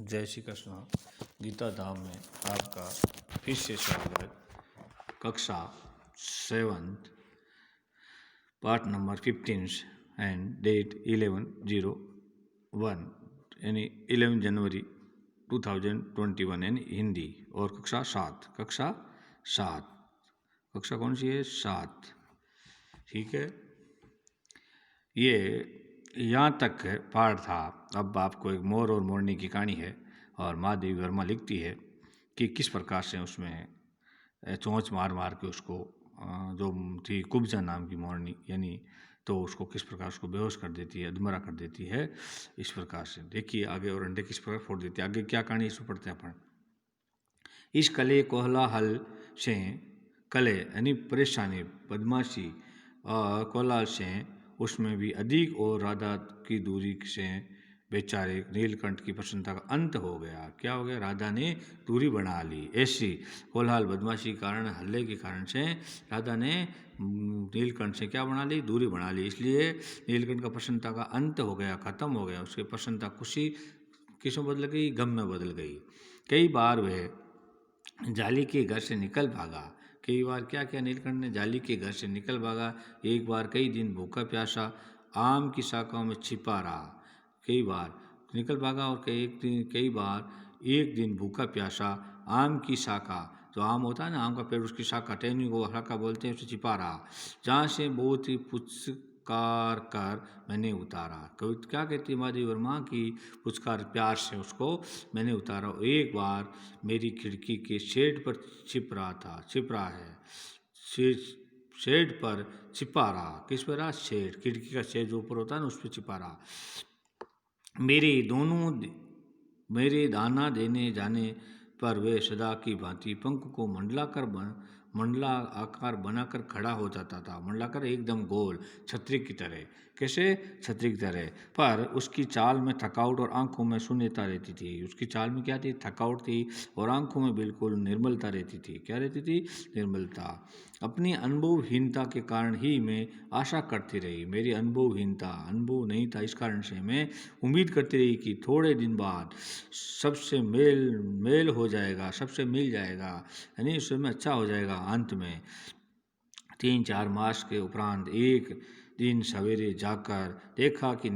जय श्री कृष्ण। गीता धाम में आपका फिर से स्वागत। कक्षा 7 पार्ट नंबर 15 एंड डेट 11/01 यानी 11 जनवरी 2021 यानी हिंदी। और कक्षा 7 कक्षा कौन सी है? 7। ठीक है, ये यहाँ तक पाठ था। अब आपको एक मोर और मोरनी की कहानी है और महादेवी वर्मा लिखती है कि किस प्रकार से उसमें चोंच मार मार के उसको जो थी कुब्जा नाम की मोरनी यानी तो उसको किस प्रकार उसको बेहोश कर देती है, अधमरा कर देती है। इस प्रकार से देखिए आगे, और अंडे किस प्रकार फोड़ देती है। आगे क्या कहानी इसको पढ़ते हैं अपन। इस कले कोहलाहल से कले यानी परेशानी, बदमाशी और कोलाहल से उसमें भी अधिक और राधा की दूरी से बेचारे नीलकंठ की प्रसन्नता का अंत हो गया। क्या हो गया? राधा ने दूरी बना ली। ऐसी कोलाहल बदमाशी के कारण, हल्ले के कारण से राधा ने नीलकंठ से क्या बना ली? दूरी बना ली। इसलिए नीलकंठ का प्रसन्नता का अंत हो गया, खत्म हो गया। उसकी प्रसन्नता खुशी किसमें बदल गई? गम में बदल गई। कई बार वह जाली के घर से निकल भागा। कई बार क्या किया नीलकंठ ने? जाली के घर से निकल भागा। एक बार कई दिन भूखा प्यासा आम की शाखाओं में छिपा रहा। कई बार निकल भागा और कई बार एक दिन भूखा प्यासा आम की शाखा, जो आम होता है ना, आम का पेड़, उसकी शाखा, टहनी को शाखा बोलते हैं, उसे छिपा रहा, जहाँ से बहुत ही पुचकार कर मैंने उतारा। क्या कहती है महादेवी वर्मा की? पुचकार प्यार से उसको मैंने उतारा। एक बार मेरी खिड़की के शेड पर छिप रहा है, शेड पर छिपा रहा। किस पर रहा? शेड, खिड़की का शेड जो ऊपर होता है ना, उस पर छिपा रहा। मेरे दाना देने जाने पर वे सदा की भांति पंख को मंडला आकार बनाकर खड़ा हो जाता था। मंडलाकर एकदम गोल, छतरी की तरह। कैसे? छतरी की तरह। पर उसकी चाल में थकावट और आंखों में शून्यता रहती थी। उसकी चाल में क्या थी? थकावट थी और आंखों में बिल्कुल निर्मलता रहती थी। क्या रहती थी? निर्मलता। अपनी अनुभवहीनता के कारण ही मैं आशा करती रही। मेरी अनुभव नहीं था, इस कारण से मैं उम्मीद करती रही कि थोड़े दिन बाद सबसे मेल हो जाएगा, सबसे मिल जाएगा, यानी उसमें अच्छा हो जाएगा। अंत में 3-4 मास के उपरांत एक दिन सवेरे जाकर देखा कि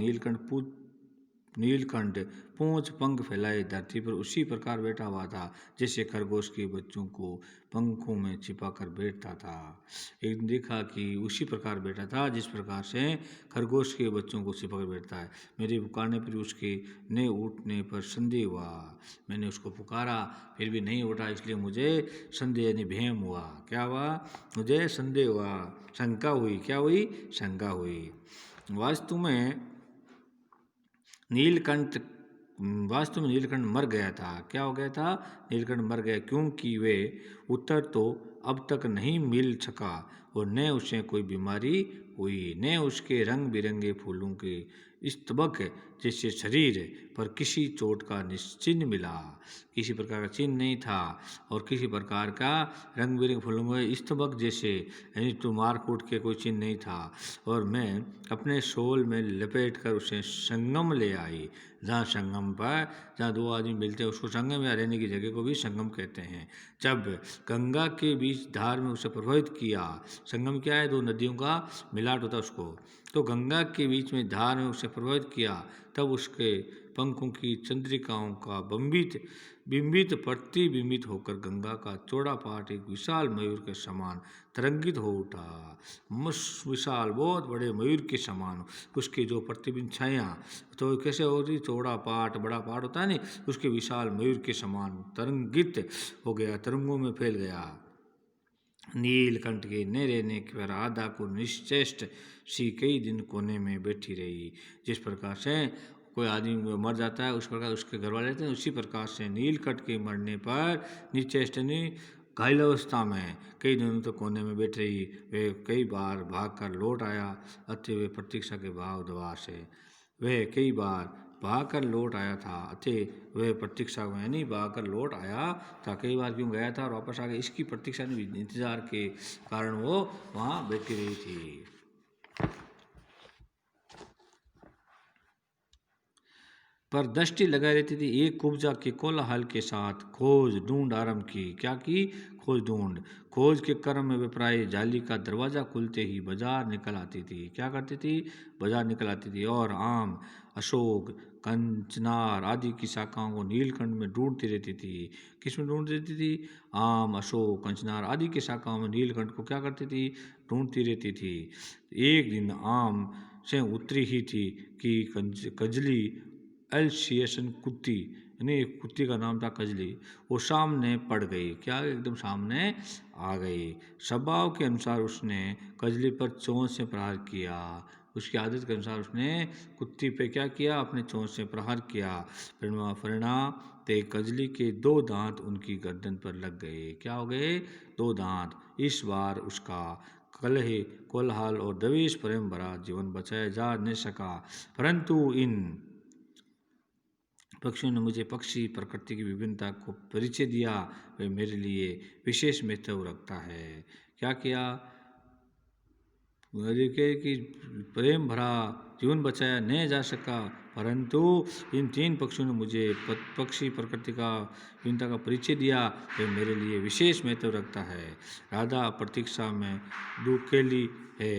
नीलकंठ पूंछ पंख फैलाए धरती पर उसी प्रकार बैठा हुआ था जैसे खरगोश के बच्चों को पंखों में छिपाकर बैठता था। एक दिन देखा कि उसी प्रकार बैठा था जिस प्रकार से खरगोश के बच्चों को छिपाकर बैठता है। मेरे पुकारने पर उसके न उठने पर संदेह हुआ। मैंने उसको पुकारा फिर भी नहीं उठा, इसलिए मुझे संदेह यानी भयम हुआ। क्या हुआ? मुझे संदेह हुआ, शंका हुई। क्या हुई? शंका हुई। वास्तव में नीलकंठ मर गया था। क्या हो गया था? नीलकंठ मर गया, क्योंकि वे उत्तर तो अब तक नहीं मिल सका और न उसे कोई बीमारी हुई, न उसके रंग बिरंगे फूलों के स्तबक जैसे शरीर पर किसी चोट का निश्चिन्ह मिला। किसी प्रकार का चिन्ह नहीं था और किसी प्रकार का रंग बिरंगे फूलों में स्तबक जैसे यानी तो मार कूट के कोई चिन्ह नहीं था। और मैं अपने शोल में लपेट कर उसे संगम ले आई। जहाँ दो आदमी मिलते हैं उसको संगम, या रहने की जगह को भी संगम कहते हैं। जब गंगा के बीच धार में उसे प्रभावित किया, संगम क्या है? दो नदियों का मिलाट होता है उसको। तो गंगा के बीच में धार में उसे प्रभावित किया, तब उसके पंखों की चंद्रिकाओं का प्रतिबिंबित होकर गंगा का चौड़ा पाट एक विशाल मयूर के समान तरंगित हो उठा। विशाल, बहुत बड़े मयूर के समान उसके जो प्रतिबिंब छाया, तो कैसे हो रही? चौड़ा पाट, बड़ा पाट होता है नहीं, उसके विशाल मयूर के समान तरंगित हो गया, तरंगों में फैल गया। नीलकंठ के न रहने पर राधा को निश्चेष्ट सी कई दिन कोने में बैठी रही। जिस प्रकार से कोई आदमी मर जाता है उस प्रकार उसके घर वाले रहते हैं, उसी प्रकार से नीलकंठ के मरने पर निश्चेष्ट ने घायल अवस्था में कई दिनों तक कोने में बैठ रही। वे कई बार भागकर लौट आया, अतः वे प्रतीक्षा के भाव दवा से वह कई बार भागकर लौट आया था। अतः वह प्रतीक्षा में यानी भागकर लौट आया था, कई बार क्यों गया था और वापस आ गया, इसकी प्रतीक्षा इंतजार के कारण वो वहाँ बैठी रही थी। पर दृष्टि लगाई रहती थी। एक कुब्जा के कोलाहल के साथ खोज ढूंढ आरंभ की। क्या की? खोज ढूंढ। खोज के क्रम में विप्राय जाली का दरवाजा खुलते ही बाजार निकल आती थी। क्या करती थी? बाजार निकल आती थी और आम, अशोक, कंचनार आदि की शाखाओं को नीलकंठ में ढूंढती रहती थी। किस में ढूंढती रहती थी? आम, अशोक, कंचनार आदि की शाखाओं में नीलकंठ को क्या करती थी? ढूंढती रहती थी। एक दिन आम से उतरी ही थी कि कजली एल्सियसन कुत्ती, यानी एक कुत्ती का नाम था कजली, वो सामने पड़ गई। क्या? एकदम सामने आ गई। स्वभाव के अनुसार उसने कजली पर चोंच से प्रहार किया। उसकी आदत के अनुसार उसने कुत्ती पे क्या किया? अपने चोंच से प्रहार किया। परिणाम ते कजली के 2 दांत उनकी गर्दन पर लग गए। क्या हो गए? 2 दांत। इस बार उसका कलह, कोलाहल और द्वेष प्रेम भरा जीवन बचाया जा नहीं सका। परंतु इन पक्षियों ने मुझे पक्षी प्रकृति की विभिन्नता को परिचय दिया। वे मेरे लिए विशेष महत्व रखता है। क्या किया? देखे कि प्रेम भरा जीवन बचाया नहीं जा सका, परंतु इन 3 पक्षियों ने मुझे पक्षी प्रकृति का विभिन्नता का परिचय दिया। वे मेरे लिए विशेष महत्व रखता है। राधा प्रतीक्षा में दुखेली है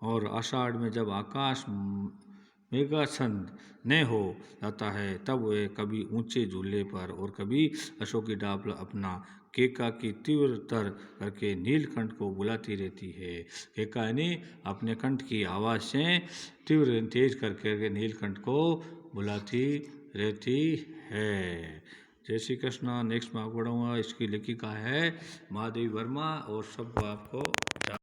और आषाढ़ में जब आकाश मेघाच्छन्न न हो जाता है तब वे कभी ऊंचे झूले पर और कभी अशोक की डाल पर अपना केका की तीव्र तर करके नीलकंठ को बुलाती रहती है। केका यानी अपने कंठ की आवाज़ से तीव्र तेज करके नीलकंठ को बुलाती रहती है। जय श्री कृष्णा। नेक्स्ट मैं आपको पढ़ूंगा। इसकी लेखिका है महादेवी वर्मा और सबको आपको